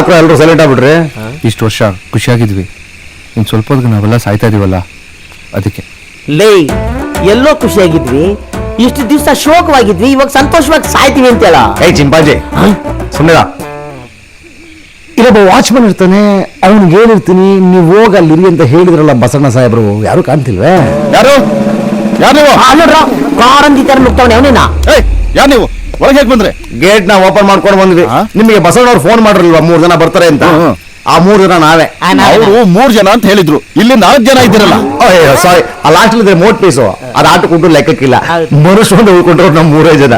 ಯಾಕೋ ಎಲ್ಲರೂ ಸೈಲೆಂಟ್ ಆಗ್ಬಿಟ್ರಿ? ಇಷ್ಟು ವರ್ಷ ಖುಷಿಯಾಗಿದ್ವಿ, ಇನ್ನು ಸ್ವಲ್ಪ ಹೊತ್ತಿಗೆ ನಾವೆಲ್ಲ ಸಾಯ್ತಾ ಇದೀವಲ್ಲ ಅದಕ್ಕೆ. ಲೇ, ಎಲ್ಲೋ ಖುಷಿಯಾಗಿದ್ವಿ, ಇಷ್ಟು ದಿವಸ ಶೋಕವಾಗಿದ್ವಿ, ಇವಾಗ ಸಂತೋಷವಾಗಿ ಸಾಯ್ತೀವಿ ಅಂತೇಳ. ಏಯ್ ಚಿಂಪಾಜಿ, ಸುಮ್ಮನೆ ಇಲ್ಲೊಬ್ಬ ವಾಚ್ಮನ್ ಇರ್ತಾನೆ, ಅವ್ನಿಗೆ ಹೇಳಿರ್ತೀನಿ ನೀವು ಹೋಗ ಅಲ್ಲಿರಿ ಅಂತ ಹೇಳಿದ್ರಲ್ಲ ಬಸಣ್ಣ ಸಾಹೇಬ್ರು, ಯಾರು ಕಾಣ್ತಿಲ್ವೇ? ಯಾರು ಯಾರು ನೋಡ್ರ ಕಾರಂದಿ ತರ ನುಗ್ತಾವನೆ ಅವನೇನಾ? ಯಾರು ನೀವು? ಒಳಗೆ ಹೇಗೆ ಬಂದ್ರೆ? ಗೇಟ್ ನ ಓಪನ್ ಮಾಡ್ಕೊಂಡು ಬಂದ್ವಿ. ನಿಮಗೆ ಬಸವಣ್ಣವ್ರು ಫೋನ್ ಮಾಡಿರಲ್ವಾ 3 ಜನ ಬರ್ತಾರೆ ಅಂತ? ಆ 3 ಜನ ನಾವೇ. ಅವರು 3 ಜನ ಅಂತ ಹೇಳಿದ್ರು, ಇಲ್ಲಿ 4 ಜನ ಇದ್ದೀರಲ್ಲ. ಸಾರಿ, ಆ ಲಾಸ್ಟ್ ಇದ್ರೆ ಮೋಟ್ ಪೀಸು, ಅದು ಆಟಕೊಂಡು ಲೆಕ್ಕಕ್ಕಿಲ್ಲ. ಮನುಷ್ಯಂದು ಉಳ್ಕೊಂಡ್ರು ನಮ್ 3 ಜನ.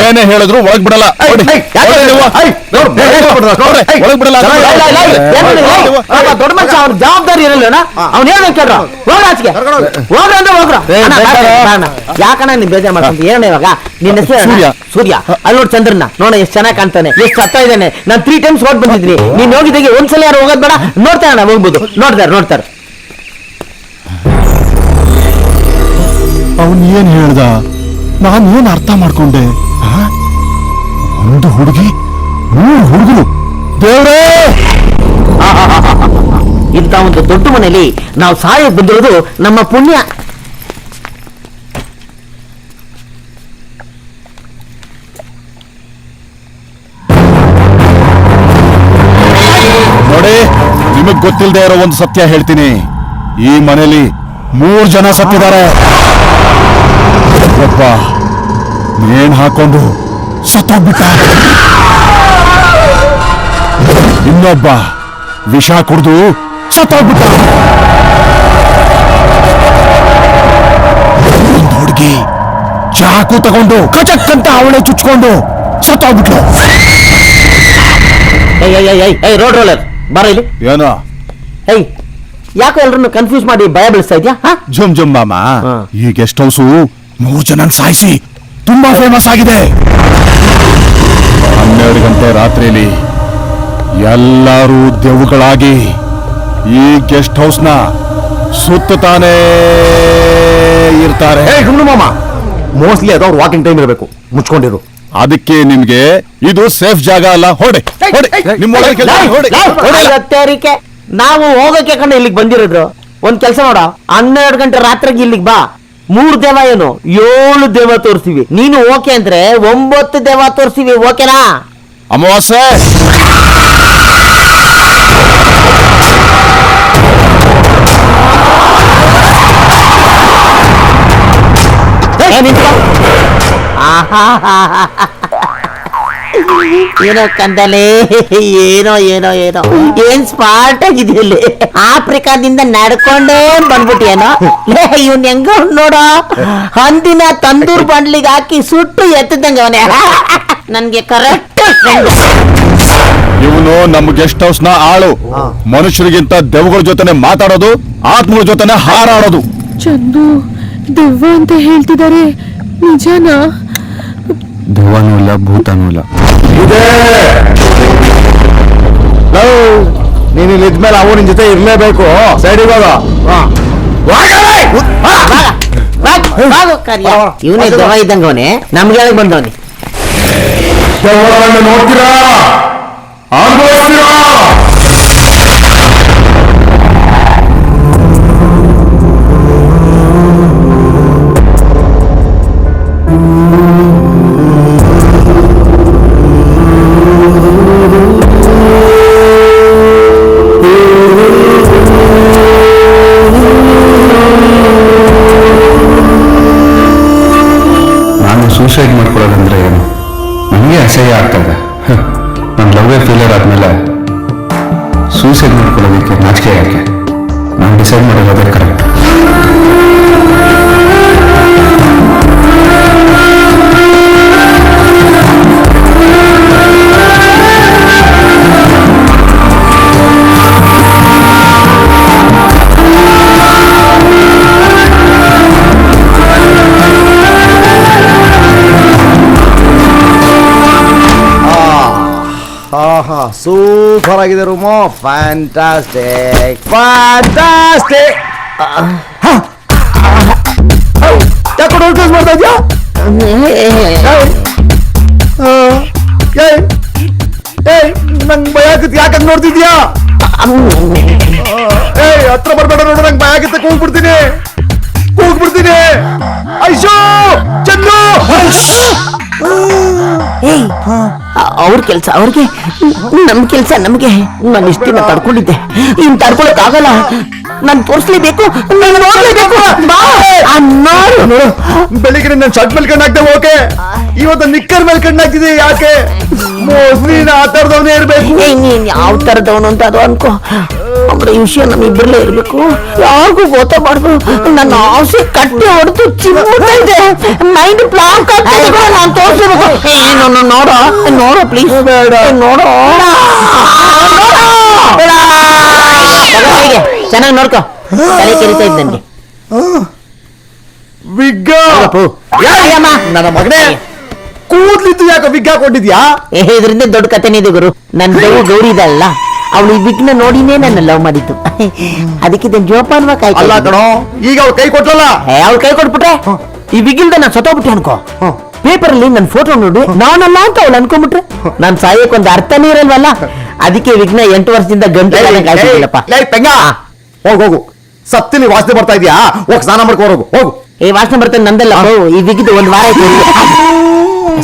ಏನೇ ಹೇಳಿದ್ರು ಒಳಗ್ ಬಿಡಲ್ಲ, ಒಳಗ್ ಬಿಡಲ್ಲ. ದೊಡ್ಡ ಮನುಷ್ಯ, ಅವ್ರ ಜವಾಬ್ದಾರಿ ಇರಲ್ಲ. ಅವ್ನ ಹೇಳ ಕೇಳ್ರ, ಹೋಗ್ರ ಆಚೆಗೆ, ಹೋಗ್ರ ಅಂದ್ರೆ ಹೋಗ್ರ. ಯಾಕಣ್ಣ ನೀನ್ ಬೇಜಾರ್ ಮಾಡ್ಕೊಂತ? ಏನ ಇವಾಗ ನಿನ್ನ ಹೆಸರು ಸೂರ್ಯ. ಅಲ್ಲಿ ನೋಡಿ ಚಂದ್ರನ ನೋಡ ಎಷ್ಟು ಚೆನ್ನಾಗಿ ಕಾಣ್ತಾನೆ, ಎಷ್ಟು ಸತ್ತ ಇದ್ದಾನೆ. ನಾನು 3 times ಹೊಡ್ ಬಂದಿದ್ದೀನಿ, ನೀನ್ ಹೋಗಿದ್ದಾಗೆ ಒಂದ್ಸಲ ಯಾರು ಹೋಗೋದ್ ಬೇಡ. ನೋಡ್ತಾರ ಹೋಗ್ಬೋದು, ನೋಡ್ತಾರ. ಅವನ್ ಏನ್ ಹೇಳ್ದ, ನಾನು ಏನ್ ಅರ್ಥ ಮಾಡ್ಕೊಂಡೆ? ಒಂದು ಹುಡುಗಿ 3 ಹುಡುಗರು. ದೇವ್ರೇ, ಇಂಥ ಒಂದು ದೊಡ್ಡ ಮನೆಯಲ್ಲಿ ನಾವು ಸಾಯಕ್ ಬಂದಿರೋದು ನಮ್ಮ ಪುಣ್ಯ. ನೋಡಿ, ನಿಮಗ್ ಗೊತ್ತಿಲ್ಲದೆ ಇರೋ ಒಂದು ಸತ್ಯ ಹೇಳ್ತೀನಿ. ಈ ಮನೆಯಲ್ಲಿ 3 ಜನ ಸತ್ತಿದ್ದಾರೆ. ಒಬ್ಬ ನೇಣು ಹಾಕೊಂಡು ಸತ್ತೋಗ್ಬಿಟ್ಟ, ಇನ್ನೊಬ್ಬ ವಿಷ ಕುಡಿದು ಸತ್ತೋಗ್ಬಿಟ್ಟ, ಒಂದು ಹುಡುಗಿ ಚಾಕು ತಗೊಂಡು ಕಚಕ್ ಅಂತ ಅವಳೆ ಚುಚ್ಕೊಂಡು ಸತ್ತೋಗ್ಬಿಟ್ಲು. ರೋಡ್ ರೋಲರ್ ಬರ ಇಲ್ಲಿ. ಏನೋ ಯಾಕೋ ಎಲ್ರನ್ನು ಕನ್ಫ್ಯೂಸ್ ಮಾಡಿ ಭಯ ಬೀಳಿಸ್ತಾ ಇದ್ಯಾ? ಜುಮ್ ಮಾಮ, ಈ ಗೆಸ್ಟ್ ಹೌಸು 3 ಜನ ಸಾಯಿಸಿ ತುಂಬಾ ಫೇಮಸ್ ಆಗಿದೆ. 12 ಗಂಟೆ ರಾತ್ರಿಯಲ್ಲಿ ಎಲ್ಲರೂ ದೆವ್ವಗಳಾಗಿ ಈ ಗೆಸ್ಟ್ ಹೌಸ್ ನ ಸುತ್ತಾನೆ ಇರ್ತಾರೆ. ಮಾಮ, ಮೋಸ್ಟ್ಲಿ ಅದು ಅವ್ರ ವಾಕಿಂಗ್ ಟೈಮ್ ಇರಬೇಕು, ಮುಚ್ಕೊಂಡಿರು. ಅದಕ್ಕೆ ನಿಮ್ಗೆ ಇದು ಸೇಫ್ ಜಾಗ ಅಲ್ಲ. ಹೊಡೆ ನಾವು ಹೋಗಕ್ಕೆ ಕಣ್ಣ ಇಲ್ಲಿಗೆ ಬಂದಿರೋದು. ಒಂದ್ ಕೆಲಸ ನೋಡ, 12 ಗಂಟೆ ರಾತ್ರಿಗೆ ಇಲ್ಲಿಗೆ ಬಾ. 3 ದೇವ ಏನು 7 ದೇವ ತೋರಿಸ್ತೀವಿ. ನೀನು ಓಕೆ ಅಂದ್ರೆ 9 ದೇವ ತೋರಿಸ್ತೀವಿ. ಓಕೆನಾ? ಅಮಾವಾಸ್ಯೆ ಏನೋ ಕಂದಲೆ, ಏನೋ ಏನೋ ಏನೋ ಏನ್ ಸ್ಮಾರ್ಟ್ ಆಗಿದೆಯಲ್ಲಿ. ಆಫ್ರಿಕಾದಿಂದ ನಡ್ಕೊಂಡೇ ಬಂದ್ಬಿಟ್ಟೇನೋ. ಇವನ್ ಹೆಂಗ ನೋಡ, ಹಂದಿನ ತಂದೂರ್ ಬಂಡ್ಲಿಗೆ ಹಾಕಿ ಸುಟ್ಟು ಎತ್ತದಂಗ ಅವನೇ. ನನ್ಗೆ ಕರೆಕ್ಟ್ ಇವನು ನಮ್ಮ ಗೆಸ್ಟ್ ಹೌಸ್ ನ ಆಳು. ಮನುಷ್ಯರಿಗಿಂತ ದೆವ್ವಗಳ ಜೊತೆನೆ ಮಾತಾಡೋದು, ಆತ್ಮಗಳ ಜೊತೆನೆ ಹಾರಾಡೋದು. ಚಂದು, ದೆವ್ವ ಅಂತ ಹೇಳ್ತಿದ್ದಾರೆ, ನಿಜನಾ? ದೆವ್ವನೂ ಇಲ್ಲ, ಭೂತನೂ ಇಲ್ಲ. ನೀನು ಇಲ್ಲಿ ಇದ್ಮೇಲೆ ಅವು ನಿನ್ ಜೊತೆ ಇರ್ಲೇಬೇಕು. ಸೈಡಿಗೆ ಹೋಗ. ಇವನೇ ದೆವ್ವ ಇದ್ದಂಗವನೇ, ನಮ್ಗೆ ಹೇಳಕ್ ಬಂದವನಿ. ನೋಡ್ತೀರಾ, ಸೂಸೈಡ್ ಮಾಡ್ಕೊಳ್ಳೋದಂದ್ರೆ ಏನು? ನನಗೆ ಅಸಹ್ಯ ಆಗ್ತದೆ. ನನ್ನ ಲವ್ವೇ ಫೇಲಿಯರ್ ಆದಮೇಲೆ ಸೂಸೈಡ್ ಮಾಡ್ಕೊಳ್ಳೋದಕ್ಕೆ ನಾಚಿಕೆ ಯಾಕೆ? ನಾನು ಡಿಸೈಡ್ ಮಾಡಿರೋದೇ ಕರೆಕ್ಟ್. ಸೂಪರ್ ಆಗಿದೆ ರೂಮು. Fantastic fantastic. ಯಾಕೆ ನೋಡ್ಕೊಂಡು ಮಾಡ್ತಾ ಇದ್ಯಾ? ನಂಗೆ ಭಯ ಆಗತ್ತೆ. ಯಾಕಂದ್ರೆ ನೋಡ್ತಾ ಅವ್ರ ಕೆಲ್ಸ ಅವ್ರಿಗೆ, ನಮ್ ಕೆಲ್ಸ ನಮ್ಗೆ. ನಾನು ಇಷ್ಟ ದಿನ ತಡ್ಕೊಂಡಿದ್ದೆ, ಇನ್ ತಡ್ಕೊಳಕ್ ಆಗಲ್ಲ. ನಾನ್ ತೋರ್ಸ್ಲೇಬೇಕು, ನಾನು ನೋಡ್ಲೇಬೇಕು. ಬಾ. ನೋಡು. ಬೆಳಿಗ್ಗೆ ನಾನು ಶರ್ಟ್ ಮೇಲೆ ಕಣ್ಣಾಗ್ದೆ ಓಕೆ, ಇವತ್ತು ನಿಕ್ಕರ್ ಮೇಲೆ ಕಣ್ಣಾಗ್ತಿದೆ ಯಾಕೆ? ಮೋಸ್ಟ್ಲಿ ಆ ತರದವನೇ ಇರ್ಬೇಕು. ನೀನ್ ಯಾವ ತರದವನು ಅಂತ ಅದು ಅನ್ಕೋ, ಅವ್ರ ಈ ವಿಷಯ ನಮ್ಮಿಬ್ಬರಲ್ಲೇ ಇರ್ಬೇಕು, ಯಾರಿಗೂ ಗೊತ್ತಾಗ್ಬಾರ್ದು. ನನ್ನ ಆಸೆ ಕಟ್ಟಿ ಹೊಡೆದು ಚಿಮ್ಮುತ್ತಾ ಇದೆ, ಮೈಂಡ್ ಬ್ಲಾಕ್ ಆಗ್ತಿದೆ. ನಾನು ತೋರಿಸ್ಬೇಕು. ನೋಡೋ ಪ್ಲೀಸ್, ನೋಡೋ. ಚೆನ್ನಾಗಿ ನೋಡ್ಕೋ, ತಲೆ ಕೆರಿತಾ ಇದ್ದ ನನ್ಗೆ. ವಿಗ್ಗ ನನ್ನ ಮಗನೇ, ಕೂದ್ಲಿದ್ದು ಯಾಕೆ ವಿಗ್ಗ ಹಾಕೊಂಡಿದ್ಯಾ? ಇದರಿಂದ ದೊಡ್ಡ ಕಥೆನೇ ಇದೆ ಗುರು. ನನ್ ಗೌರಿ ಇದಲ್ಲ, ಅವಳು ಈ ವಿಗ್ನ ನೋಡಿನೇ ನನ್ನ ಲವ್ ಮಾಡಿದ್ದು. ಅದಕ್ಕೆ ಜೋಪಾನವಾಗಿ ಅಲ್ಲ ಕಣೋ, ಈಗ ಅವ್ಳು ಕೈ ಕೊಟ್ಲಲ್ಲ. ಅವ್ಳು ಕೈ ಕೊಟ್ಬಿಟ್ರೆ ಈ ವಿಗಿಲ್ದ ನಾನು ಸತ್ತೋಗ್ಬಿಟ್ಟೆ ಅನ್ಕೋ. ಪೇಪರ್ ಅಲ್ಲಿ ನನ್ನ ಫೋಟೋ ನೋಡಿ ನಾನಲ್ಲ ಅಂತ ಅವಳು ಅನ್ಕೊಂಡ್ಬಿಟ್ರೆ ನಾನ್ ಸಾಯಕ್ ಒಂದು ಅರ್ಥನೇ ಇರಲ್ವಲ್ಲ. ಅದಕ್ಕೆ ವಿಘ್ನ 8 ವರ್ಷದಿಂದ ಗಂಟೆ ಕಾಯ್ತಿಲ್ಲಪ್ಪ. ಹೋಗು, ಸತ್ತಿಲಿ ವಾಸನೆ ಬರ್ತಾ ಇದೆಯಾ? ಹೋಗಿ ಸ್ನಾನ ಮಾಡ್ಕೊ ಹೋಗು. ಈ ವಾಸನೆ ಬರ್ತೇನೆ ನಂದಲ್ಲ, ಈ ವಿಗಿದ್ದು 1 ವಾರ ಆಯ್ತು.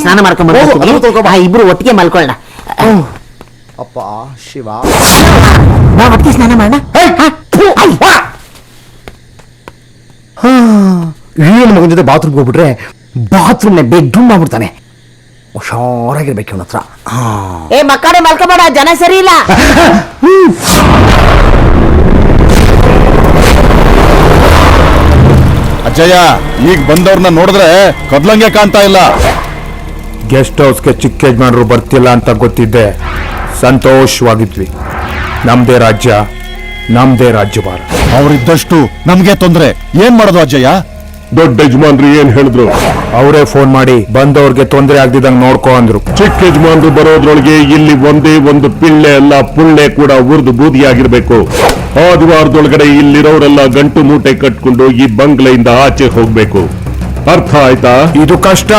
ಸ್ನಾನ ಮಾಡ್ಕೊಂಡ್ ಇಬ್ರು ಒಟ್ಟಿಗೆ ಮಲ್ಕೊಳ್ಳೋಣ. ಅಪ್ಪ ಶಿವ, ನಾವ್ ಒಟ್ಟಿಗೆ ಸ್ನಾನ ಮಾಡೋಣ. ಏನು ಮಗನ ಜೊತೆ ಬಾತ್ರೂಮ್ಗೆ ಹೋಗ್ಬಿಟ್ರೆ ಬಾತ್ರೂಮ್ನ ಬೆಡ್ರೂಮ್ ಮಾಡ್ಬಿಡ್ತಾನೆ. ಹುಷಾರಾಗಿರ್ಬೇಕು ಅವನ ಹತ್ರ. ಏ ಮಕ್ಕಳೇ ಮಲ್ಕೋಬೇಡ, ಜನ ಸರಿ ಇಲ್ಲ. ಅಜ್ಜಯ್ಯ, ಈಗ ಬಂದವ್ರನ್ನ ನೋಡಿದ್ರೆ ಕದ್ಲಂಗೆ ಕಾಣ್ತಾ ಇಲ್ಲ. ಗೆಸ್ಟ್ ಹೌಸ್ಗೆ ಚಿಕ್ಕ ಯಜಮಾನರು ಬರ್ತಿಲ್ಲ ಅಂತ ಗೊತ್ತಿದ್ದೆ, ಸಂತೋಷವಾಗಿದ್ವಿ. ನಮ್ದೇ ರಾಜ್ಯ, ನಮ್ದೇ ರಾಜ್ಯಭಾರ. ಅವರಿದ್ದಷ್ಟು ನಮ್ಗೆ ತೊಂದ್ರೆ. ಏನ್ ಮಾಡೋದು ಅಜ್ಜಯ್ಯ? ದೊಡ್ಡ ಯಜಮಾನ್ರು ಏನ್ ಹೇಳಿದ್ರು? ಅವರೇ ಫೋನ್ ಮಾಡಿ ಬಂದವ್ರಿಗೆ ತೊಂದರೆ ಆಗ್ದಿದಂಗ್ ನೋಡ್ಕೋ ಅಂದ್ರು. ಚಿಕ್ಕ ಯಜಮಾನ್ರು ಬರೋದ್ರೊಳಗೆ ಇಲ್ಲಿ ಒಂದೇ ಒಂದು ಪಿಳ್ಳೆ ಅಲ್ಲ, ಪುಳ್ಳೆ ಕೂಡ ಉರ್ದು ಬೂದಿಯಾಗಿರ್ಬೇಕು. ಆದಿವಾರದೊಳಗಡೆ ಇಲ್ಲಿರೋರೆಲ್ಲ ಗಂಟು ಮೂಟೆ ಕಟ್ಕೊಂಡು ಈ ಬಂಗ್ಲೆಯಿಂದ ಆಚೆ ಹೋಗ್ಬೇಕು. ಅರ್ಥ ಆಯ್ತಾ? ಇದು ಕಷ್ಟ.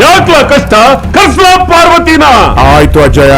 ಯಾಕ್ಲ ಕಷ್ಟ? ಕರ್ಸ್ಲಾ ಪಾರ್ವತಿನ. ಆಯ್ತು ಅಜ್ಜಯ್ಯ.